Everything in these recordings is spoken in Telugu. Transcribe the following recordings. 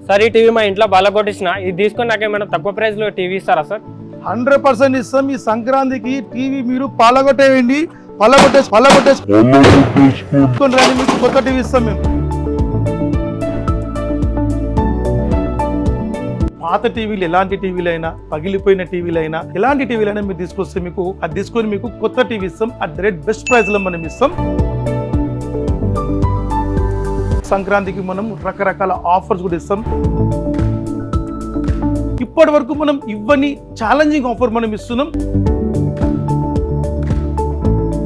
సార్ ఈ టీవీ మా ఇంట్లో బాగా కొట్టించిన ఇది తీసుకొని నాకేమైనా తక్కువ ప్రైస్లో టీవీ ఇస్తారా సార్? 100% ఇస్తాం. ఈ సంక్రాంతికి టీవీ మీరు పాలగొట్టేయండి, పాలగొట్టేసుకొని మీకు కొత్త టీవీ ఇస్తాం మేము. పాత టీవీలు ఎలాంటి టీవీలైనా, పగిలిపోయిన టీవీలైనా, ఎలాంటి టీవీలైనా మీరు తీసుకొస్తే మీకు అది తీసుకొని మీకు కొత్త టీవీ ఇస్తాం. At the rate best price లో మనం ఇస్తాం. సంక్రాంతికి మనం రకరకాల ఆఫర్స్ కూడా ఇస్తాం. ఇప్పటి వరకు మనం ఇవ్వని ఛాలెంజింగ్ ఆఫర్ మనం ఇస్తున్నాం.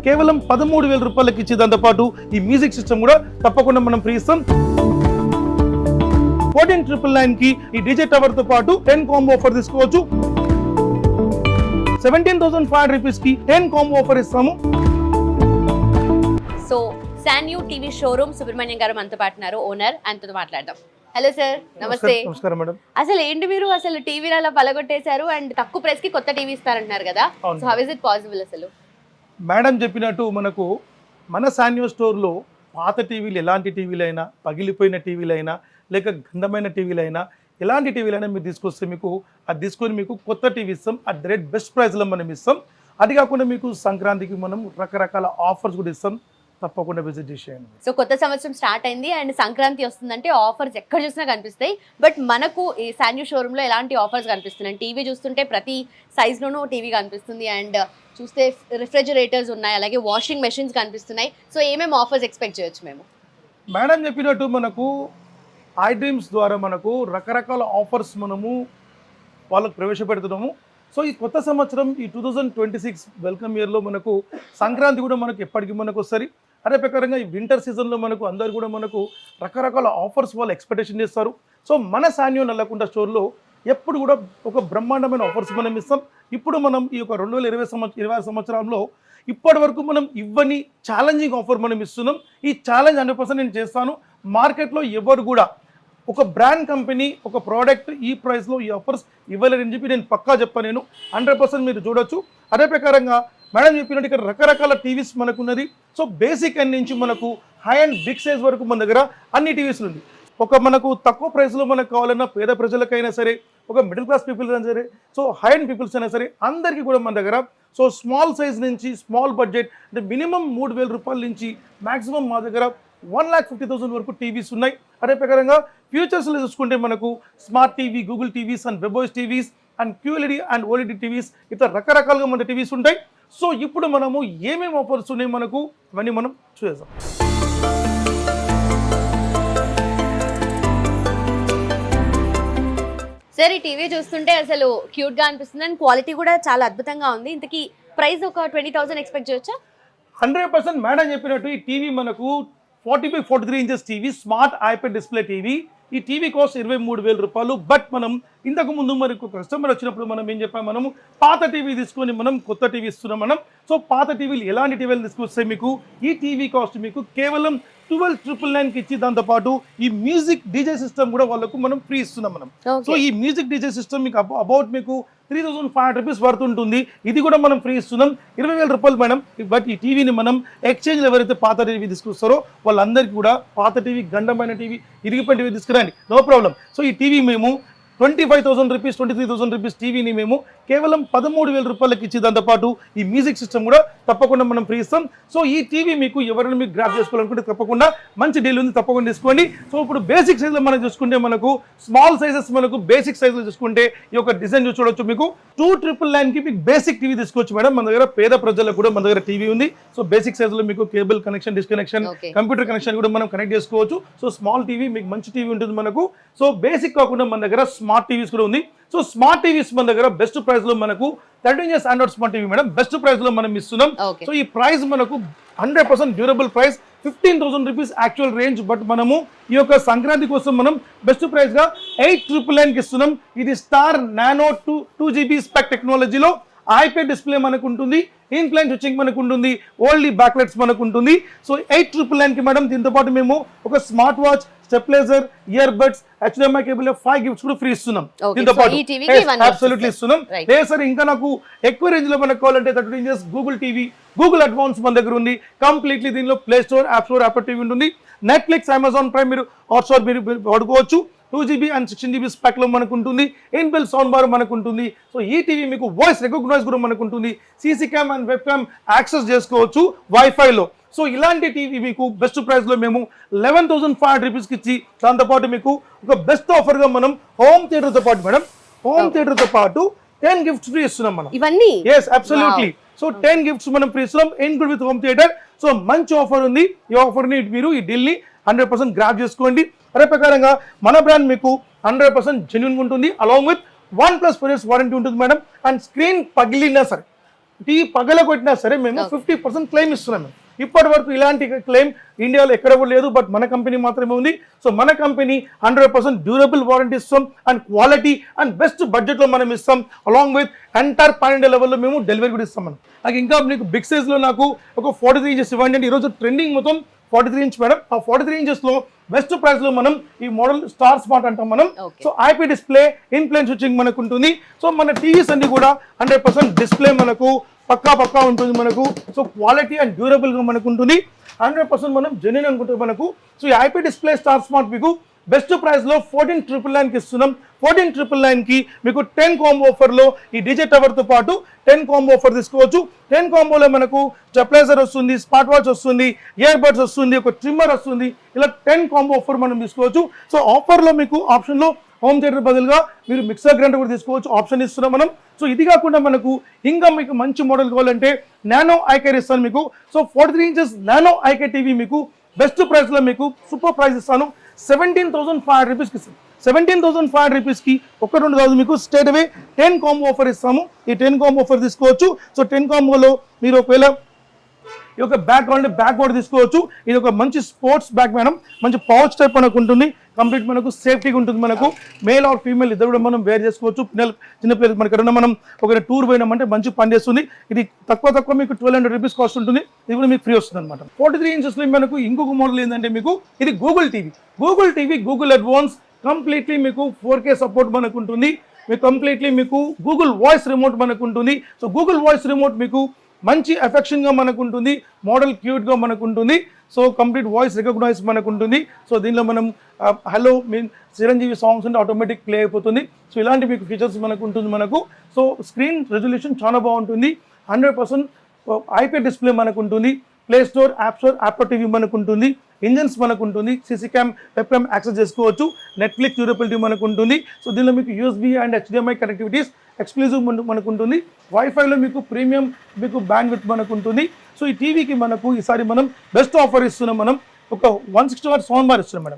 కేవలం 13,000 రూపాయలకి ఇచ్చే దాంతో పాటు ఈ మ్యూజిక్ సిస్టమ్ కూడా తప్పకుండా మనం ఫ్రీ ఇస్తాం. 14,999 కి ఈ డీజే టవర్ తో పాటు 10 కాంబో ఆఫర్ తీసుకోవచ్చు. 17,500 రూపీస్ కి 10 కాంబో ఆఫర్ ఇస్తాము. సో శాన్యూ టీవీ షోరూమ్ సుబ్రహ్మణ్యం గారు మనతో పాటున్నారు, ఓనర్. ఆయనతో మాట్లాడదాం. హలో సార్, నమస్తే. నమస్కారం మేడం. అసలు ఏంటి మీరు అసలు టీవీలు అలా పలగొట్టేశారు అండ్ తక్కువ ప్రైస్ కి కొత్త టీవీ ఇస్తారంటున్నారు కదా, so how is it possible? అసలు మేడం చెప్పినట్టు మనకు మన శాన్యూ స్టోర్లో పాత టీవీలు ఎలాంటి టీవీలైనా, పగిలిపోయిన టీవీలైనా, లేక గంధమైన టీవీలైనా, ఎలాంటి టీవీలైనా మీరు తీసుకొస్తే మీకు అది తీసుకొని మీకు కొత్త టీవీ ఇస్తాం. అట్ ద రేట్ బెస్ట్ ప్రైస్లో మనం ఇస్తాం. అది కాకుండా మీకు సంక్రాంతికి మనం రకరకాల ఆఫర్స్ కూడా ఇస్తాం. తప్పకుండా విజిట్ చేసేయండి. సో కొత్త సంవత్సరం స్టార్ట్ అయింది అండ్ సంక్రాంతి వస్తుందంటే ఆఫర్స్ ఎక్కడ చూసినా కనిపిస్తాయి. బట్ మనకు ఈ శాన్యూ షోరూంలో ఎలాంటి ఆఫర్స్ కనిపిస్తున్నాయి? టీవీ చూస్తుంటే ప్రతి సైజ్లోనూ టీవీ కనిపిస్తుంది అండ్ చూస్తే రిఫ్రిజిరేటర్స్ ఉన్నాయి, అలాగే వాషింగ్ మెషిన్స్ కనిపిస్తున్నాయి. సో ఏమేమి ఆఫర్స్ ఎక్స్పెక్ట్ చేయొచ్చు మేము? మేడం చెప్పినట్టు మనకు ఐ డ్రీమ్స్ ద్వారా మనకు రకరకాల ఆఫర్స్ మనము వాళ్ళకు ప్రవేశపెడుతున్నాము. సో ఈ కొత్త సంవత్సరం ఈ 2026 వెల్కమ్ ఇయర్లో మనకు సంక్రాంతి కూడా మనకు ఎప్పటికీ మనకు వస్తుంది. అదే ప్రకారంగా ఈ వింటర్ సీజన్లో మనకు అందరు కూడా మనకు రకరకాల ఆఫర్స్ వాళ్ళు ఎక్స్పెక్టేషన్ చేస్తారు. సో మన శాన్యూ నల్లకుంట స్టోర్లో ఎప్పుడు కూడా ఒక బ్రహ్మాండమైన ఆఫర్స్ మనం ఇస్తాం. ఇప్పుడు మనం ఈ యొక్క 2020 సంవత్సరంలో ఇప్పటి వరకు మనం ఇవ్వని ఛాలెంజింగ్ ఆఫర్ మనం ఇస్తున్నాం. ఈ ఛాలెంజ్ 100% నేను చేస్తాను. మార్కెట్లో ఎవరు కూడా ఒక బ్రాండ్ కంపెనీ ఒక ప్రోడక్ట్ ఈ ప్రైస్లో ఈ ఆఫర్స్ ఇవ్వలేదని చెప్పి నేను పక్కా చెప్పాను. నేను 100% మీరు చూడొచ్చు. అదే ప్రకారంగా మేడం చెప్పినట్టు ఇక్కడ రకరకాల టీవీస్ మనకు ఉన్నది. సో బేసిక్ అండ్ నుంచి మనకు హై అండ్ బిగ్ సైజ్ వరకు మన దగ్గర అన్ని టీవీస్ ఉంది. ఒక మనకు తక్కువ ప్రైస్లో మనకు కావాలన్నా పేద ప్రజలకైనా సరే, ఒక మిడిల్ క్లాస్ పీపుల్స్ అయినా సరే, సో హై అండ్ పీపుల్స్ అయినా సరే, అందరికీ కూడా మన దగ్గర సో స్మాల్ సైజ్ నుంచి స్మాల్ బడ్జెట్ అంటే మినిమం 3,000 రూపాయల నుంచి మ్యాక్సిమం మా దగ్గర 1,50,000 వరకు టీవీస్ ఉన్నాయి. అదే ప్రకారంగా ఫ్యూచర్స్లో చూసుకుంటే మనకు smart TV, Google TVs and webOS TVs and QLED and OLED TVs ఇట్లా రకరకాలుగా మన టీవీస్ ఉంటాయి. సో ఇప్పుడు మనము ఏమేమి ఆఫర్స్ ఉన్నాయి మనకు అవన్నీ మనం చూద్దాం. సార్ ఈ టీవీ చూస్తుంటే అసలు క్యూట్గా అనిపిస్తుంది అండ్ క్వాలిటీ కూడా చాలా అద్భుతంగా ఉంది. ఇంతకీ ప్రైస్ ఒక 20,000 ఎక్స్పెక్ట్ చేయొచ్చా? 100% మేడం చెప్పినట్టు ఈ టీవీ మనకు 40x43 inches TV, smart iPad display TV. ఈ టీవీ కాస్ట్ 23,000 రూపాయలు. బట్ మనం ఇంతకు ముందు మరి కస్టమర్ వచ్చినప్పుడు మనం ఏం చెప్పాం, మనము పాత టీవీ తీసుకొని మనం కొత్త టీవీ ఇస్తున్నాం మనం. సో పాత టీవీలు ఎలాంటి టీవీలు తీసుకొస్తే మీకు ఈ టీవీ కాస్ట్ మీకు కేవలం 12,999కి ఇచ్చి దాంతోపాటు ఈ మ్యూజిక్ డీజే సిస్టమ్ కూడా వాళ్ళకు మనం ఫ్రీ ఇస్తున్నాం మనం. సో ఈ మ్యూజిక్ డీజే సిస్టమ్ మీకు అబౌట్ మీకు 3,500 రూపీస్ పడుతుంటుంది. ఇది కూడా మనం ఫ్రీ ఇస్తున్నాం. 20,000 రూపాయలు మేడం. బట్ ఈ టీవీని మనం ఎక్స్చేంజ్ ఎవరైతే పాత టీవీ తీసుకొస్తారో వాళ్ళందరికీ కూడా పాత టీవీ, గండమైన టీవీ, ఇరిగిపోయిన టీవీ తీసుకురండి, నో ప్రాబ్లం. సో ఈ టీవీ మేము 25,000 రూపీస్, 23,000 రూపీస్ టీవీని మేము కేవలం 13,000 రూపాయలకి ఇచ్చి దాంతోపాటు ఈ మ్యూజిక్ సిస్టమ్ కూడా తప్పకుండా మనం ఫ్రీ ఇస్తాం. సో ఈ టీవీ మీకు ఎవరైనా మీకు గ్రాప్ చేసుకోవాలనుకుంటే తప్పకుండా మంచి డీల్ ఉంది, తప్పకుండా తీసుకోండి. సో ఇప్పుడు బేసిక్ సైజ్లో మనం చూసుకుంటే మనకు స్మాల్ సైజెస్ మనకు బేసిక్ సైజ్లో చూసుకుంటే ఈ యొక్క డిజైన్ చూడొచ్చు. మీకు 2,999కి మీకు బేసిక్ టీవీ తీసుకోవచ్చు మేడం. మన దగ్గర పేద ప్రజలకు కూడా మన దగ్గర టీవీ ఉంది. సో బేసిక్ సైజ్లో మీకు cable connection, dish connection, computer connection కూడా మనం కనెక్ట్ చేసుకోవచ్చు. సో స్మాల్ టీవీ మీకు మంచి టీవీ ఉంటుంది మనకు. సో బేసిక్ కాకుండా మన దగ్గర స్మార్ట్ టీవీస్ కూడా ఉంది. సో స్మార్ట్ టీవీస్ మన దగ్గర బెస్ట్ ప్రైస్ లో మనకు 13 inches Android smart TV madam best price లో మనం ఇస్తున్నాం. సో ఈ ప్రైస్ మనకు 100% durable price, 15,000 rupees actual range. But మనము ఈ యొక్క సంక్రాంతి కోసం మనం బెస్ట్ ప్రైస్ గా 8,999కి ఇస్తున్నాం. ఇది స్టార్ నానో 2 GB స్పెక్ టెక్నాలజీలో ఐప్యాడ్ డిస్ప్లే మనకు ఉంటుంది, ఇన్క్లైన్ స్విచ్చింగ్ మనకు ఉంటుంది, ఓన్లీ బ్యాక్లైట్స్ మనకు ఉంటుంది. సో 8,999కి మేడం. దీంతో పాటు మేము ఒక smart watch, stabilizer, ear buds, HDMI cable 5 gifts కూడా ఫ్రీ ఇస్తున్నాం. Okay, దీంతో so పాటు ఈ TV కి ఇవన్నీ అబ్సల్యూట్లీ ఇస్తున్నాం. Right. లేదు సార్ ఇంకా నాకు ఎక్కువ రేంజ్ లో మనకు కావాలంటే 32 inches Google TV, Google advance మన దగ్గర ఉంది. కంప్లీట్లీ దీనిలో play store, app store, app TV ఉంటుంది. నెట్ఫ్లిక్స్, అమెజాన్ ప్రైమ్, మీరు హాట్స్టార్ మీరు వాడుకోవచ్చు. 2GB అండ్ 16GB స్పెక్ లో మనకు ఉంటుంది. ఇన్బిల్ట్ సౌండ్ బార్ మనకు ఉంటుంది. సో ఈ టీవీ మీకు వాయిస్ రికగ్నైజ్ కూడా మనకు ఉంటుంది. CC cam and web cam access చేసుకోవచ్చు వైఫైలో. సో ఇలాంటి టీవీ మీకు బెస్ట్ ప్రైస్ లో మేము 11,500 రూపీస్కి ఇచ్చి, దాంతోపాటు మీకు ఒక బెస్ట్ ఆఫర్ గా మనం హోమ్ థియేటర్ తో పాటు మేడం, హోమ్ థియేటర్ తో పాటు 10 గిఫ్ట్స్ ఫ్రీ ఇస్తున్నాం మనం. ఇవన్నీ ఎస్ అబ్సల్యూట్లీ. సో 10 గిఫ్ట్స్ మనం ఫ్రీ ఇస్తున్నాం include with home theatre. So మంచి ఆఫర్ ఉంది. ఈ ఆఫర్ ని మీరు ఈ డీల్ ని 100% గ్రాప్ చేసుకోండి. అదే ప్రకారంగా మన బ్రాండ్ మీకు 100% జెన్యూన్ ఉంటుంది. అలాంగ్ విత్ 1+ 4 years వారంటీ ఉంటుంది మేడం. అండ్ స్క్రీన్ పగిలినా సరే, టీవీ పగల కొట్టినా సరే మేము 50% క్లెయిమ్ ఇస్తున్నాం. ఇప్పటి వరకు ఇలాంటి క్లెయిమ్ ఇండియాలో ఎక్కడ కూడా లేదు, బట్ మన కంపెనీ మాత్రమే ఉంది. సో మన కంపెనీ 100% డ్యూరబుల్ వారంటీ ఇస్తాం and quality and best budget లో మనం ఇస్తాం. అలాంగ్ విత్ ఎంటైర్ పాన్ లెవెల్లో మేము డెలివరీ కూడా ఇస్తాం మనం. నాకు ఇంకా మీకు బిగ్ సైజ్ లో నాకు ఒక 43 ఇంచెస్ ఇవ్వండి అంటే ఈరోజు ట్రెండింగ్ మొత్తం 43 ఇంచ్ మేడం. ఆ 43 ఇంచెస్ లో బెస్ట్ ప్రైస్ లో మనం ఈ మోడల్ స్టార్ స్మార్ట్ అంటాం మనం. So IP display, in plane switching మనకు ఉంటుంది. సో మన టీవీస్ అన్ని కూడా 100% డిస్ప్లే మనకు పక్కా ఉంటుంది మనకు. సో క్వాలిటీ అండ్ డ్యూరబుల్ గా మనకు ఉంటుంది. 100% మనం జెన్యూన్ అనుకుంటే మనకు. సో ఈ ఐపీ డిస్ప్లే స్టార్ స్మార్ట్ మీకు బెస్ట్ ప్రైస్ లో 14,999 కి ఇస్తున్నాం. 14,999 కి మీకు 10 కాంబో ఆఫర్ లో ఈ డీజే టవర్ తో పాటు 10 కాంబో ఆఫర్ తీసుకోవచ్చు. 10 కాంబోలో మనకు స్టెప్లైజర్ వస్తుంది, స్మార్ట్ వాచ్ వస్తుంది, ఇయర్ బడ్స్ వస్తుంది, ఒక ట్రిమ్మర్ వస్తుంది. ఇలా 10 కాంబో ఆఫర్ మనం తీసుకోవచ్చు. సో ఆఫర్ లో మీకు ఆప్షన్ లో హోమ్ థియేటర్ బదులుగా మీరు మిక్సర్ గ్రైండర్ కూడా తీసుకోవచ్చు ఆప్షన్ ఇస్తున్నాం మనం. సో ఇది కాకుండా మనకు ఇంకా మీకు మంచి మోడల్ కావాలంటే నానో ఐకేర్ ఇస్తాను మీకు. So 43 inches nano IK TV మీకు బెస్ట్ ప్రైస్ లో మీకు సూపర్ ప్రైస్ ఇస్తాను. 17,500 రూపీస్కి ఇస్తాను. 17,500 రూపీస్కి ఒక 2 కాదు, మీకు స్ట్రేట్ అవే 10 కాంబో ఆఫర్ ఇస్తాము. ఈ 10 కాంబో ఆఫర్ తీసుకోవచ్చు. సో 10 కాంబోలో మీరు ఒకవేళ ఈ యొక్క బ్యాగ్ కావాలంటే బ్యాగ్ కూడా తీసుకోవచ్చు. ఇది ఒక మంచి స్పోర్ట్స్ బ్యాగ్ మేడం, మంచి పౌచ్ టైప్ మనకు ఉంటుంది. కంప్లీట్ మనకు సేఫ్టీగా ఉంటుంది. మనకు మేల్ ఆర్ ఫీమేల్ ఇద్దరు కూడా మనం వేర్ చేసుకోవచ్చు. చిన్న పిల్లలు మనకి ఎక్కడన్నా మనం ఒక టూర్ పోయినామంటే మంచి పని చేస్తుంది. ఇది తక్కువ మీకు 1,200 రూపీస్ కాస్ట్ ఉంటుంది. ఇది కూడా మీకు ఫ్రీ వస్తుంది అనమాట. 43 ఇంచెస్ లో మనకు ఇంకొక మోడల్ ఏంటంటే మీకు ఇది Google TV, Google advance completely మీకు 4K సపోర్ట్ మనకు ఉంటుంది. మీకు కంప్లీట్లీ మీకు గూగుల్ వాయిస్ రిమోట్ మనకు ఉంటుంది. సో గూగుల్ వాయిస్ రిమోట్ మీకు మంచి ఎఫెక్షన్ గా మనకు ఉంటుంది. మోడల్ క్యూట్ గా మనకు ఉంటుంది. సో కంప్లీట్ వాయిస్ రికగ్నైజ్ మనకు ఉంటుంది. సో దీనిలో మనం హలో మీన్ చిరంజీవి సాంగ్స్ అంటే ఆటోమేటిక్ ప్లే అయిపోతుంది. సో ఇలాంటి మీకు ఫీచర్స్ మనకు ఉంటుంది మనకు. సో స్క్రీన్ రెజల్యూషన్ చాలా బాగుంటుంది. 100% ఐపీ డిస్ప్లే మనకు ఉంటుంది. Play store, app store, app TV మనకు ఉంటుంది. ఇంజన్స్ మనకు ఉంటుంది. CC cam, web cam access చేసుకోవచ్చు. నెట్ఫ్లిక్స్ డ్యూరబిలిటీ మనకు ఉంటుంది. సో దీనిలో మీకు USB and HDMI connectivities exclusive మనకు ఉంటుంది. వైఫైలో మీకు ప్రీమియం మీకు బ్యాండ్ విత్ మనకు ఉంటుంది. సో ఈ టీవీకి మనకు ఈసారి మనం బెస్ట్ ఆఫర్ ఇస్తున్నాం. మనం ఒక 160 వాట్ సౌండ్ బార్ ఇస్తున్నాం మేడం.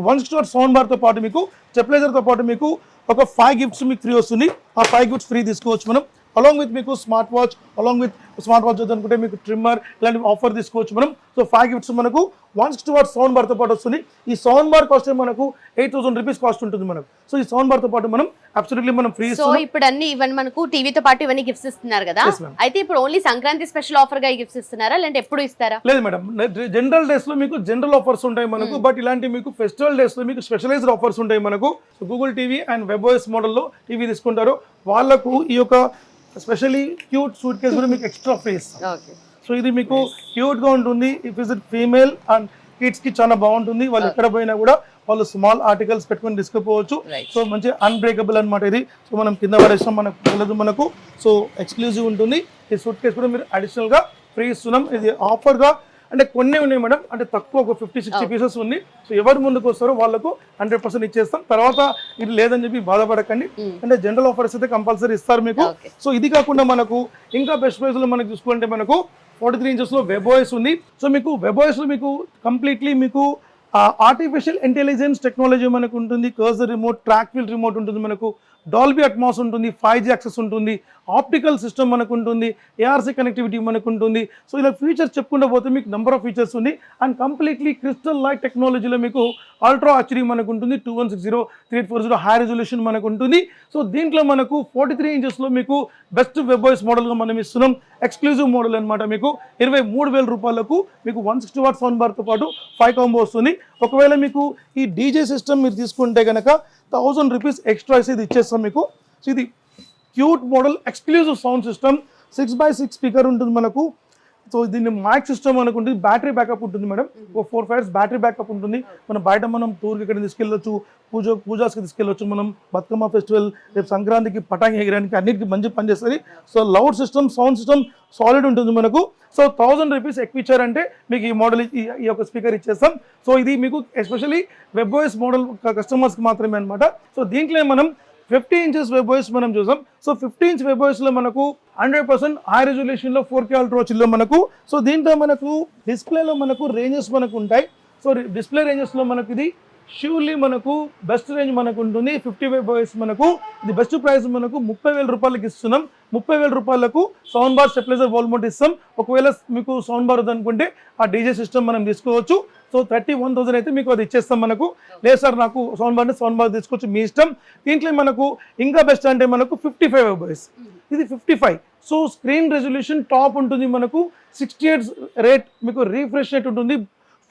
160 వాట్ సౌండ్ బార్ తో పాటు మీకు స్టెప్లైజర్ తో పాటు మీకు ఒక 5 గిఫ్ట్స్ మీకు ఫ్రీ వస్తుంది. ఆ 5 గిఫ్ట్స్ ఫ్రీ తీసుకోవచ్చు మనం. అలాంగ్ విత్ మీకు స్మార్ట్ వాచ్ అనుకుంటే మీకు ట్రిమ్మర్ ఇలాంటి ఆఫర్ తీసుకోవచ్చు మనం. సో 5 గిఫ్ట్స్ మనకు 160 వాట్ సౌండ్ బార్ తో పాటు వస్తుంది. ఈ సౌండ్ బార్ కాస్ట్ మనకు 8,000 రూపీస్ కాస్ట్ ఉంటుంది మనకు. సో ఈ సౌండ్ బార్ తో పాటు మనం అబ్సల్యూట్లీ మనం ఫ్రీ. సో ఇప్పుడు అన్ని ఇవన్నీ మనకు టీవీతో పాటు ఇవన్నీ గిఫ్ట్స్ ఇస్తున్నారు కదా. అయితే ఇప్పుడు ఓన్లీ సంక్రాంతి స్పెషల్ ఆఫర్ గా ఈ గిఫ్ట్స్ ఇస్తున్నారా లేదంటే ఎప్పుడు ఇస్తారా? లేదు మేడం, జనరల్ డేస్ లో మీకు జనరల్ ఆఫర్స్ ఉంటాయి మనకు. బట్ ఇలాంటి మీకు ఫెస్టివల్ డేస్ లో మీకు స్పెషలైజ్డ్ ఆఫర్స్ ఉంటాయి మనకు. గూగుల్ టీవీ అండ్ వెబ్ఓఎస్ మోడల్లో టీవీ తీసుకుంటారు వాళ్ళకు ఈ యొక్క స్పెషల్లీ క్యూట్ సూట్ కేస్ కూడా మీకు ఎక్స్ట్రా ఫ్రీ ఇస్తాం. సో ఇది మీకు క్యూట్ గా ఉంటుంది. If is it female and kids కి చాలా బాగుంటుంది. వాళ్ళు ఎక్కడ పోయినా కూడా వాళ్ళు స్మాల్ ఆర్టికల్స్ పెట్టుకొని తీసుకుపోవచ్చు. సో మంచి అన్బ్రేకబుల్ అనమాట ఇది. సో మనం కింద పడేస్తాం మనకు మనకు. సో ఎక్స్క్లూజివ్ ఉంటుంది. ఈ సూట్ కేస్ కూడా మీరు అడిషనల్ గా ఫ్రీ ఇస్తున్నాం. ఇది ఆఫర్ గా అంటే కొన్ని ఉన్నాయి మేడం, అంటే తక్కువ ఒక 50-60 పీసెస్ ఉంది. సో ఎవరు ముందుకు వస్తారో వాళ్ళకు 100% ఇచ్చేస్తాం. తర్వాత ఇది లేదని చెప్పి బాధపడకండి. అంటే జనరల్ ఆఫర్స్ అయితే కంపల్సరీ ఇస్తారు మీకు. సో ఇది కాకుండా మనకు ఇంకా బెస్ట్ ప్రైస్ లో మనకు చూసుకుంటే మనకు 43 ఇంచెస్ లో వెబ్ఓఎస్ ఉంది. సో మీకు వెబ్ఓఎస్ లో మీకు కంప్లీట్లీ మీకు ఆర్టిఫిషియల్ ఇంటెలిజెన్స్ టెక్నాలజీ మనకు ఉంటుంది. Cursor remote, track wheel remote ఉంటుంది మనకు. డాల్బీ అట్మాస్ ఉంటుంది, 5G యాక్సెస్ ఉంటుంది, ఆప్టికల్ సిస్టమ్ మనకు ఉంటుంది, ఏఆర్సీ కనెక్టివిటీ మనకు ఉంటుంది. సో ఇలా ఫీచర్స్ చెప్పుకుంటూ పోతే మీకు నెంబర్ ఆఫ్ ఫీచర్స్ ఉంది. అండ్ కంప్లీట్లీ క్రిస్టల్ లైట్ టెక్నాలజీలో మీకు అల్ట్రా హెచ్డీ మనకు ఉంటుంది, 2160 3840 హై రెజల్యూషన్ మనకు ఉంటుంది. సో దీంట్లో మనకు 43 ఇంచెస్లో మీకు బెస్ట్ వెబ్ వాయిస్ మోడల్గా మనం ఇస్తున్నాం. ఎక్స్క్లూజివ్ మోడల్ అనమాట. మీకు 23,000 రూపాయలకు మీకు 160 వాట్ సౌండ్ బార్తో పాటు 5 కాంబో వస్తుంది. ఒకవేళ మీకు ఈ డీజే సిస్టమ్ మీరు తీసుకుంటే కనుక 1000 రూపీస్ ఎక్స్ట్రా ఇది ఇచ్చేస్తాం మీకు. సో ఇది cute model exclusive sound system, 6x6 speaker ఉంటుంది మనకు. సో దీన్ని మైక్ సిస్టమ్ మనకు ఉంటుంది, బ్యాటరీ బ్యాకప్ ఉంటుంది మేడం. ఒక 4 hours బ్యాటరీ బ్యాకప్ ఉంటుంది. మనం బయట మనం టూర్కి ఇక్కడ తీసుకెళ్ళొచ్చు, పూజాస్కి తీసుకెళ్ళొచ్చు, మనం బతుకమ్మ ఫెస్టివల్, రేపు సంక్రాంతికి పటాంగి ఎగరానికి అన్నిటికీ మంచి పనిచేస్తుంది. So loud system, sound system solid ఉంటుంది మనకు. సో 1000 రూపీస్ ఎక్కువ ఇచ్చారంటే మీకు ఈ మోడల్ ఈ యొక్క స్పీకర్ ఇచ్చేస్తాం. సో ఇది మీకు ఎస్పెషల్లీ వెబ్ వాయిస్ మోడల్ కస్టమర్స్కి మాత్రమే అనమాట. సో దీంట్లో మనం 50 ఇంచెస్ వెబ్ వాయిస్ మనం చూసాం. సో 50 ఇంచ్ వెబ్ వాయిస్లో మనకు 100% హై రెజల్యూషన్లో 4K అల్ట్రా హెచ్డీలో మనకు. సో దీంట్లో మనకు డిస్ప్లేలో మనకు రేంజెస్ మనకు ఉంటాయి. సో డిస్ప్లే రేంజెస్లో మనకు ఇది షూర్లీ మనకు బెస్ట్ రేంజ్ మనకు ఉంటుంది. 50 వెబ్ వాయిస్ మనకు ఇది బెస్ట్ ప్రైస్ మనకు 30,000 రూపాయలకి ఇస్తున్నాం. 30,000 రూపాయలకు sound bar stabiliser wall mount ఇస్తాం. ఒకవేళ మీకు సౌండ్ బార్ వద్దనుకుంటే ఆ డీజే సిస్టమ్ మనం తీసుకోవచ్చు. సో 31,000 అయితే మీకు అది ఇచ్చేస్తాం మనకు. లేదు సార్ నాకు సౌండ్ బార్ తీసుకోవచ్చు, మీ ఇష్టం. దీంట్లో మనకు ఇంకా బెస్ట్ అంటే మనకు 55 వెబ్ వాయిస్, ఇది 55. సో స్క్రీన్ రెజల్యూషన్ టాప్ ఉంటుంది మనకు, 68 రేట్ మీకు రీఫ్రెష్ రేట్ ఉంటుంది,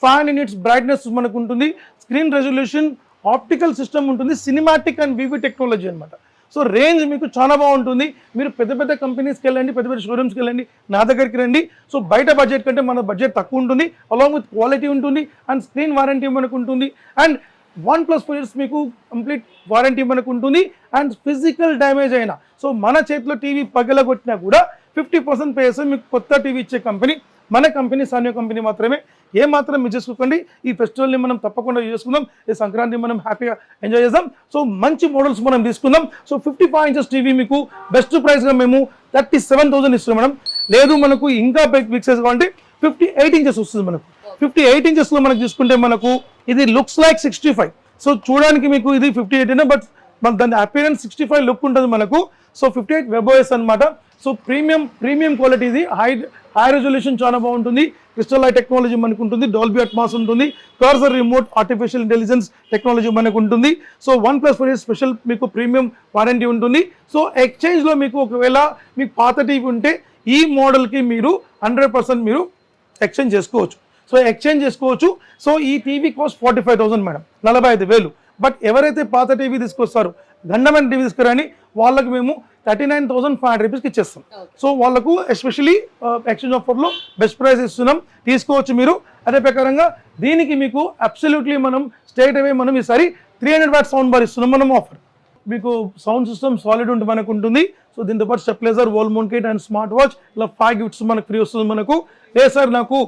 5 nits బ్రైట్నెస్ మనకు ఉంటుంది, స్క్రీన్ రెజల్యూషన్, ఆప్టికల్ సిస్టమ్ ఉంటుంది, సినిమాటిక్ అండ్ వివి టెక్నాలజీ అనమాట. సో రేంజ్ మీకు చాలా బాగుంటుంది. మీరు పెద్ద పెద్ద కంపెనీస్కి వెళ్ళండి, పెద్ద పెద్ద షోరూమ్స్కి వెళ్ళండి, నా దగ్గరికి రండి. సో బయట బడ్జెట్ కంటే మన బడ్జెట్ తక్కువ ఉంటుంది, అలాంగ్ విత్ క్వాలిటీ ఉంటుంది, అండ్ స్క్రీన్ వారంటీ మనకు ఉంటుంది, అండ్ 1+4 years మీకు కంప్లీట్ వారంటీ మనకు ఉంటుంది. అండ్ ఫిజికల్ డ్యామేజ్ అయినా, సో మన చేతిలో టీవీ పగలగొట్టినా కూడా 50% పే చేస్తే మీకు కొత్త టీవీ ఇచ్చే కంపెనీ మన కంపెనీ, సానియో కంపెనీ మాత్రమే. ఏ మాత్రం మిస్ చేసుకోకండి. ఈ ఫెస్టివల్ని మనం తప్పకుండా యూజ్ చేసుకుందాం. ఈ సంక్రాంతి మనం హ్యాపీగా ఎంజాయ్ చేద్దాం. సో మంచి మోడల్స్ మనం తీసుకుందాం. సో 55 ఇంచెస్ టీవీ మీకు బెస్ట్ ప్రైస్గా మేము 37,000 ఇస్తున్నాం మేడం. లేదు మనకు ఇంకా బిగ్ సైజ్ కావాలంటే 58 ఇంచెస్ వస్తుంది మనకు. 58 ఇంచెస్లో మనకు తీసుకుంటే మనకు ఇది లుక్స్ లైక్ 65. సో చూడడానికి మీకు ఇది 58 అయినా బట్ దాని అపియరెన్స్ 65 లుక్ ఉంటుంది మనకు. సో 58 వెబ్ ఓఎస్ అనమాట. సో ప్రీమియం క్వాలిటీ, ఇది హై రెజల్యూషన్ చాలా బాగుంటుంది, క్రిస్టల్ లైట్ టెక్నాలజీ మనకు ఉంటుంది, డాల్బీ అట్మాస్ ఉంటుంది, cursor remote, artificial intelligence technology మనకు ఉంటుంది. సో 1+4 years స్పెషల్ మీకు ప్రీమియం వారంటీ ఉంటుంది. సో ఎక్స్చేంజ్లో మీకు ఒకవేళ మీకు పాత టీవీ ఉంటే ఈ మోడల్కి మీరు 100% మీరు ఎక్స్చేంజ్ చేసుకోవచ్చు. సో ఈ టీవీ కాస్ట్ 45,000 మేడం, 45,000. బట్ ఎవరైతే పాత టీవీ తీసుకొస్తారో, గండమైన టీవీ తీసుకురాని వాళ్ళకి మేము 39,500 రూపీస్కి ఇచ్చేస్తాం. సో వాళ్ళకు ఎస్పెషలీ ఎక్స్చేంజ్ ఆఫర్లో బెస్ట్ ప్రైస్ ఇస్తున్నాం, తీసుకోవచ్చు మీరు. అదే ప్రకారంగా దీనికి మీకు అబ్సల్యూట్లీ మనం స్ట్రైట్ అవే మనం ఈసారి 300 వాట్ సౌండ్ బార్ ఇస్తున్నాం మనం ఆఫర్. మీకు సౌండ్ సిస్టమ్ సాలిడ్ ఉంటే మనకు ఉంటుంది. సో దీంతో పాటు stabiliser, wall mount kit and smart watch, ఇలా 5 గిఫ్ట్స్ మనకు ఫ్రీ వస్తుంది మనకు. లేదు సార్ నాకు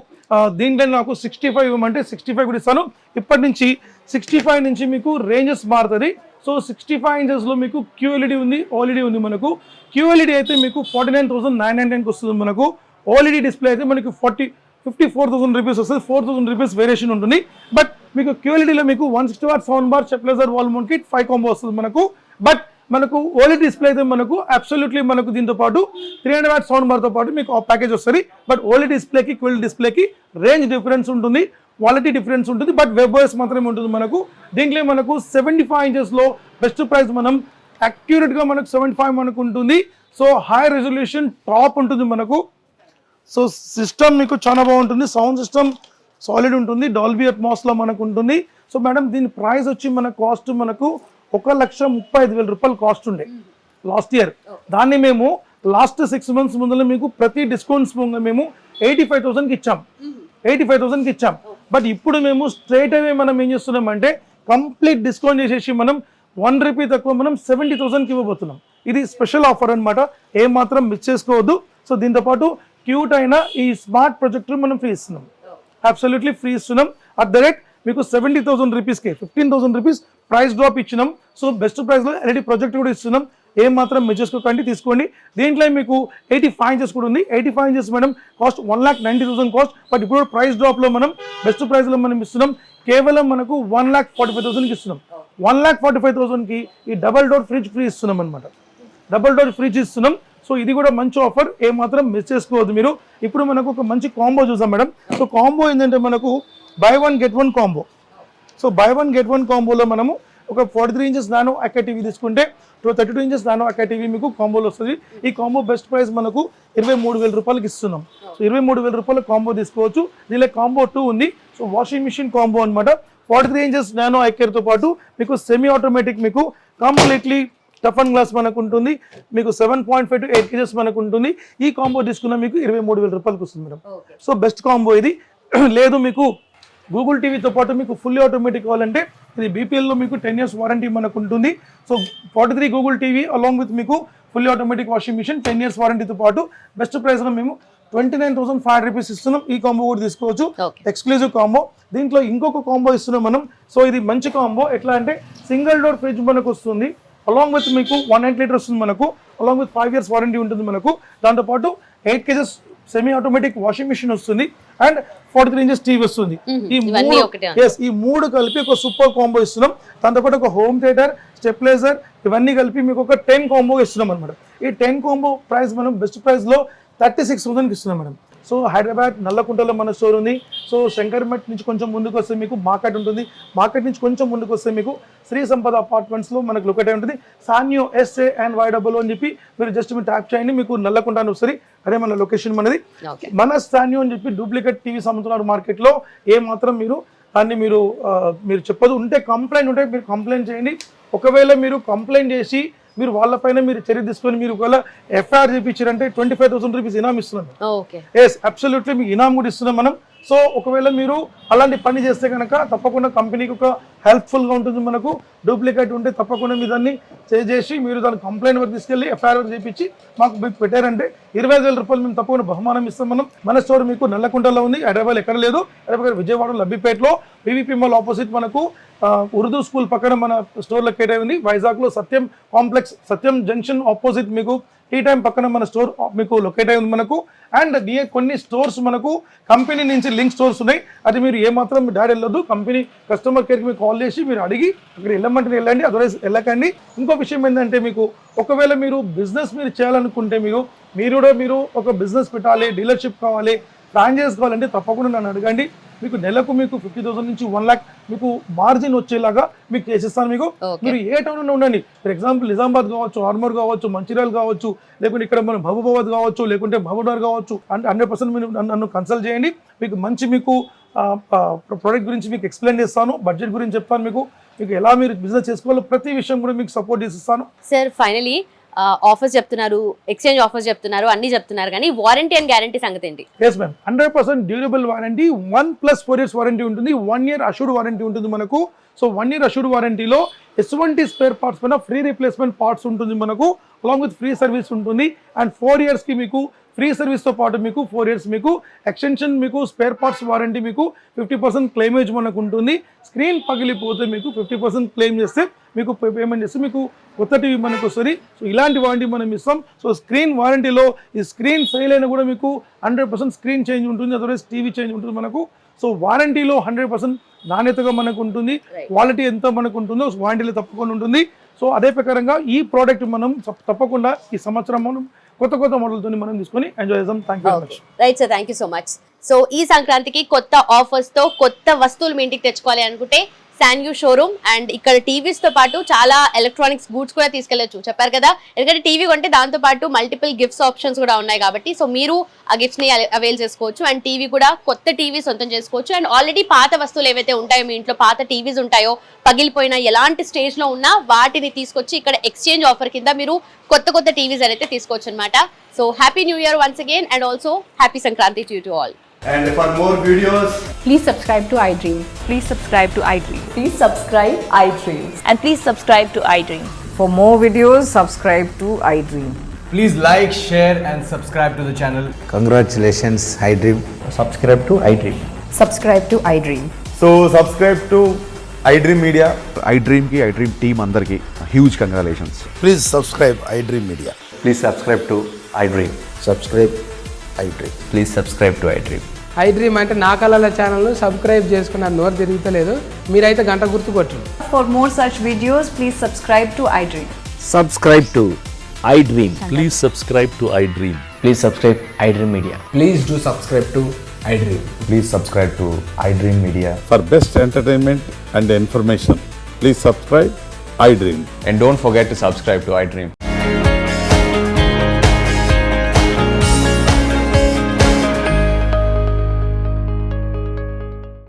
దీంట్లో నాకు 65 ఇవ్వమంటే 65 కూడా ఇస్తాను. ఇప్పటి నుంచి 65 నుంచి మీకు రేంజెస్ మారుతుంది. సో 65 ఇంచెస్లో మీకు QLED ఉంది, OLED ఉంది మనకు. QLED అయితే మీకు 49,999కి వస్తుంది మనకు. OLED డిస్ప్లే అయితే మనకి 54,000 రూపీస్ వస్తుంది, 4,000 రూపీస్ వేరియేషన్ ఉంటుంది. బట్ మీకు QLEDలో మీకు 160 what sound bar, stabiliser, wall mount kit, 5 combo వస్తుంది మనకు. బట్ మనకు OLED డిస్ప్లే అయితే మనకు అబ్సల్యూట్లీ మనకు దీంతో పాటు 300 వాట్ సౌండ్ బార్తో పాటు మీకు ఆ ప్యాకేజ్ వస్తుంది. బట్ OLED డిస్ప్లేకి QLED డిస్ప్లేకి రేంజ్ డిఫరెన్స్ ఉంటుంది, క్వాలిటీ డిఫరెన్స్ ఉంటుంది, బట్ వెబ్ ఓఎస్ మాత్రమే ఉంటుంది మనకు. దీంట్లో మనకు 75 ఇంచెస్లో బెస్ట్ ప్రైస్ మనం యాక్యురేట్గా మనకు 75 మనకు ఉంటుంది. సో హై రెజల్యూషన్ టాప్ ఉంటుంది మనకు. సో సిస్టమ్ మీకు చాలా బాగుంటుంది, సౌండ్ సిస్టమ్ సాలిడ్ ఉంటుంది, డాల్బీ అట్మాస్లో మనకు ఉంటుంది. సో మేడం దీని ప్రైస్ వచ్చి మన కాస్ట్ మనకు 1,35,000 రూపాయలు కాస్ట్ ఉండే లాస్ట్ ఇయర్. దాన్ని మేము లాస్ట్ 6 months ముందులో మీకు ప్రతి డిస్కౌంట్స్ మేము 85,000కి ఇచ్చాం. బట్ ఇప్పుడు మేము స్ట్రైట్ అవే మనం ఏం చేస్తున్నామంటే కంప్లీట్ డిస్కౌంట్ చేసేసి మనం 1 రూపీ తక్కువ మనం 70,000కి ఇవ్వబోతున్నాం. ఇది స్పెషల్ ఆఫర్ అనమాట, ఏమాత్రం మిస్ చేసుకోవద్దు. సో దీంతో పాటు క్యూట్ అయిన ఈ స్మార్ట్ ప్రొజెక్టర్ మనం ఫ్రీ ఇస్తున్నాం, అబ్సల్యూట్లీ ఫ్రీ ఇస్తున్నాం. అట్ ద రేట్ మీకు 70,000 రూపీస్కి 15,000 రూపీస్ ప్రైస్ డ్రాప్ ఇచ్చినాం. సో బెస్ట్ ప్రైస్లో ఎల్ఈడి ప్రొజెక్టర్ కూడా ఇస్తున్నాం, ఏం మాత్రం మిస్ చేసుకోకండి, తీసుకోండి. దీంట్లో మీకు 85 ఇంచెస్ కూడా ఉంది. 85 inches madam cost 1,90,000 cost. But ఇప్పుడు ప్రైస్ డ్రాప్లో మనం బెస్ట్ ప్రైస్లో మనం ఇస్తున్నాం, కేవలం మనకు 1,45,000కి ఇస్తున్నాం. 1,45,000కి ఈ డబల్ డోర్ ఫ్రిడ్జ్ ఫ్రీ ఇస్తున్నాం అనమాట. డబల్ డోర్ ఫ్రిడ్జ్ ఇస్తున్నాం. సో ఇది కూడా మంచి ఆఫర్, ఏమాత్రం మిస్ చేసుకోవద్దు మీరు. ఇప్పుడు మనకు ఒక మంచి కాంబో చూసాం మేడం. సో కాంబో ఏంటంటే మనకు by 1 get 1 combo. So by 1 get 1 కాంబోలో మనము ఒక 43 inches నానో అక్కా టీవీ తీసుకుంటే 32 inches నానో అక్కా టీవీ మీకు కాంబోలో వస్తుంది. ఈ కాంబో బెస్ట్ ప్రైస్ మనకు 23,000 రూపాయలకి ఇస్తున్నాం. సో 23,000 రూపాయల కాంబో తీసుకోవచ్చు. దీనిలో కాంబో 2 ఉంది. సో వాషింగ్ మిషన్ కాంబో అనమాట. 43 inches నానో అక్కాతో పాటు మీకు సెమీ ఆటోమేటిక్ మీకు కంప్లీట్లీ టఫ్ అండ్ గ్లాస్ మనకు ఉంటుంది. మీకు 7.5 to 8 kgs మనకు ఉంటుంది. ఈ కాంబో తీసుకున్న మీకు 23,000 రూపాయలకి వస్తుంది మేడం. సో బెస్ట్ కాంబో ఇది. లేదు మీకు గూగుల్ టీవీతో పాటు మీకు ఫుల్లీ ఆటోమేటిక్ కావాలంటే ఇది బీపీఎల్లో మీకు 10 years వారంటీ మనకు ఉంటుంది. So 43 Google TV along with మీకు fully automatic washing machine 10 years వారంటీతో పాటు బెస్ట్ ప్రైస్లో మేము 29,500 రూపీస్ ఇస్తున్నాం. ఈ కాంబో కూడా తీసుకోవచ్చు, ఎక్స్క్లూజివ్ కాంబో. దీంట్లో ఇంకొక కాంబో ఇస్తున్నాం మనం. సో ఇది మంచి కాంబో. ఎట్లా అంటే సింగిల్ డోర్ ఫ్రిడ్జ్ మనకు వస్తుంది, అలాంగ్ విత్ మీకు 1.8 లీటర్ వస్తుంది మనకు, అలాంగ్ విత్ 5 years వారంటీ ఉంటుంది మనకు. దాంతోపాటు 8 kgs semi automatic washing machine వస్తుంది అండ్ 43 inches టీవీ వస్తుంది. ఈ మూడు కలిపి ఒక సూపర్ కాంబో ఇస్తున్నాం. దాంతోపాటు ఒక హోమ్ థియేటర్, స్టెప్లైజర్ ఇవన్నీ కలిపి మీకు ఒక 10 కాంబో ఇస్తున్నాం అనమాట. ఈ 10 కాంబో ప్రైస్ మనం బెస్ట్ ప్రైస్లో 36,000కి ఇస్తున్నాం మేడం. సో హైదరాబాద్ నల్లకుంటలో మన స్టోర్ ఉంది. సో శంకర్మఠ్ నుంచి కొంచెం ముందుకు వస్తే మీకు మార్కెట్ ఉంటుంది. మార్కెట్ నుంచి కొంచెం ముందుకు వస్తే మీకు శ్రీ సంపద అపార్ట్మెంట్స్లో మనకు లొకేట్ అయి ఉంటుంది. సాన్యో SANYOO అని చెప్పి మీరు జస్ట్ మీరు ట్యాప్ చేయండి, మీకు నల్లకుంట అని వస్తుంది. అదే మన లొకేషన్ మనది. మన సాన్యో అని చెప్పి డూప్లికేట్ టీవీ అమ్ముతున్నారు మార్కెట్లో. ఏ మాత్రం మీరు దాన్ని మీరు చెప్పదు. ఉంటే కంప్లైంట్ ఉంటే మీరు కంప్లైంట్ చేయండి. ఒకవేళ మీరు కంప్లైంట్ చేసి మీరు వాళ్ళపైన మీరు చర్య తీసుకొని మీరు ఒకవేళ ఎఫ్ఐఆర్ చేయించారంటే 25,000 రూపీస్ ఇనామ్ ఇస్తున్నాం. ఎస్ అబ్సల్యూట్లీ మీకు ఇనామ్ కూడా ఇస్తున్నాం మనం. సో ఒకవేళ మీరు అలాంటి పని చేస్తే కనుక తప్పకుండా కంపెనీకి ఒక హెల్ప్ఫుల్గా ఉంటుంది. మనకు డూప్లికేట్ ఉంటే తప్పకుండా మీరు దాన్ని చేసి మీరు దాన్ని కంప్లైంట్ వరకు తీసుకెళ్ళి ఎఫ్ఐఆర్ వరకు చేయించి మాకు పెట్టారంటే 25,000 రూపాయలు మేము తప్పకుండా బహుమానం ఇస్తాం మనం. మన స్టోర్ మీకు నల్లకుంటలో ఉంది, హైదరాబాద్ ఎక్కడ లేదు. హైదరాబాద్ విజయవాడ లబ్బిపేటలో PVP మాల్ ఆపోజిట్ మనకు ఉర్దూ స్కూల్ పక్కన మన స్టోర్ లొకేట్ అయి ఉంది. వైజాగ్లో సత్యం కాంప్లెక్స్, సత్యం జంక్షన్ ఆపోజిట్ మీకు టీ టైం పక్కన మన స్టోర్ మీకు లొకేట్ అయి ఉంది మనకు. అండ్ కొన్ని స్టోర్స్ మనకు కంపెనీ నుంచి లింక్ స్టోర్స్ ఉన్నాయి. అది మీరు ఏమాత్రం డాడీ వెళ్ళొద్దు. కంపెనీ కస్టమర్ కేర్కి మీకు కాల్ చేసి మీరు అడిగి అక్కడ వెళ్ళమంటే వెళ్ళండి, అదర్వైజ్ వెళ్ళకండి. ఇంకో విషయం ఏంటంటే మీకు ఒకవేళ మీరు బిజినెస్ మీరు చేయాలనుకుంటే మీరు ఒక బిజినెస్ పెట్టాలి, డీలర్షిప్ కావాలి, ఫ్రాంచైజ్ కావాలంటే తప్పకుండా నన్ను అడగండి. మీకు నెలకు మీకు 50,000 నుంచి 1 lakh మీకు మార్జిన్ వచ్చేలాగా మీకు చేసిస్తాను. మీరు ఏ టౌన్లో ఉండండి. ఫర్ ఎగ్జాంపుల్ నిజామాబాద్ కావచ్చు, ఆర్మూర్ కావచ్చు, మంచిర్యాల కావచ్చు, లేకుంటే ఇక్కడ మన మహబూబాబాద్ కావచ్చు, లేకుంటే మహబూబ్నగర్ కావచ్చు. 100% మీరు నన్ను కన్సల్ట్ చేయండి. మీకు మీకు ప్రోడక్ట్ గురించి మీకు ఎక్స్ప్లెయిన్ చేస్తాను, బడ్జెట్ గురించి చెప్తాను, మీకు ఎలా మీరు బిజినెస్ చేసుకోవాలో ప్రతి విషయం కూడా మీకు సపోర్ట్ చేసిస్తాను. సార్ ఫైనలీ ఆఫర్స్ చెప్తున్నారు, ఎక్స్చేంజ్ ఆఫర్స్ చెప్తున్నారు, అన్ని చెప్తున్నారు, కానీ వారంటీ అండ్ గ్యారంటీ సంగతి ఏంటి? Yes ma'am, 100% durable warranty, 1+4 years warranty ఉంటుంది, 1 year అష్యూర్డ్ వారంటీ ఉంటుంది మనకు. సో 1 year అష్యూర్డ్ వారంటీలో ఎటువంటి స్పేర్ పార్ట్స్ పైన ఫ్రీ రీప్లేస్మెంట్ పార్ట్స్ ఉంటుంది మనకు, అలాంగ్ విత్ ఫ్రీ సర్వీస్ ఉంటుంది. అండ్ 4 yearsకి మీకు ఫ్రీ సర్వీస్తో పాటు మీకు 4 years మీకు ఎక్స్టెన్షన్, మీకు స్పేర్ పార్ట్స్ వారంటీ, మీకు 50% క్లెయిమేజ్ మనకు ఉంటుంది. స్క్రీన్ పగిలిపోతే మీకు 50% క్లెయిమ్ చేస్తే మీకు పేమెంట్ చేస్తే మీకు కొత్త టీవీ మనకు వస్తుంది. సో ఇలాంటి వారంటీ మనం ఇస్తాం. సో స్క్రీన్ వారంటీలో ఈ స్క్రీన్ ఫెయిల్ అయినా కూడా మీకు 100% స్క్రీన్ చేంజ్ ఉంటుంది, అదర్వైజ్ టీవీ చేంజ్ ఉంటుంది మనకు. సో వారంటీలో 100% నాణ్యతగా మనకు ఉంటుంది, క్వాలిటీ ఎంత మనకు ఉంటుందో వారంటీలో తప్పకుండా ఉంటుంది. సో అదే ప్రకారంగా ఈ ప్రోడక్ట్ మనం తప్పకుండా ఈ సంవత్సరం మనం కొత్త మోడల్తో మనం తీసుకొని ఎంజాయ్ చేద్దాం. Thank you very much. Right sir, thank you so much. So ఈ సంక్రాంతికి కొత్త ఆఫర్స్తో కొత్త వస్తువులు మీ ఇంటికి తెచ్చుకోవాలి అనుకుంటే సాన్యూ షోరూమ్. అండ్ ఇక్కడ టీవీస్ తో పాటు చాలా ఎలక్ట్రానిక్స్ గూడ్స్ కూడా తీసుకెళ్లొచ్చు, చెప్పారు కదా. ఎందుకంటే టీవీ కొంటే దాంతో పాటు మల్టిపుల్ గిఫ్ట్స్ ఆప్షన్స్ కూడా ఉన్నాయి కాబట్టి సో మీరు ఆ గిఫ్ట్స్ ని అవైల్ చేసుకోవచ్చు. అండ్ టీవీ కూడా కొత్త టీవీ సొంతం చేసుకోవచ్చు. అండ్ ఆల్రెడీ పాత వస్తువులు ఏవైతే ఉంటాయో మీ ఇంట్లో పాత టీవీస్ ఉంటాయో, పగిలిపోయిన ఎలాంటి స్టేజ్ లో ఉన్నా వాటిని తీసుకొచ్చి ఇక్కడ ఎక్స్చేంజ్ ఆఫర్ కింద మీరు కొత్త టీవీస్ అయితే తీసుకోవచ్చు అనమాట. So happy new year once again and also happy Sankranti to you all. And for more videos, please subscribe to iDream. Please subscribe to iDream. Please subscribe iDream. And please subscribe to iDream. For more videos, subscribe to iDream. please like, share and subscribe to the channel. Congratulations, iDream. Subscribe to iDream. Subscribe to iDream. So subscribe to iDream Media. iDream ki iDream team andarki huge congratulations. Please subscribe iDream Media. Please subscribe to iDream. Subscribe iDream. Please subscribe to iDream. I dream అంటే నా కళల ఛానల్ను సబ్స్క్రైబ్ చేసుకున్న నోరు తిరుగుతలేదు. మీరైతే గంట గుర్తు కొట్టండి. For more such videos, please subscribe to iDream. Subscribe to iDream. Please subscribe to iDream. Please subscribe iDream Media. Please do subscribe to iDream. Please subscribe to iDream Media. For best entertainment and information, please subscribe iDream. And don't forget to subscribe to iDream.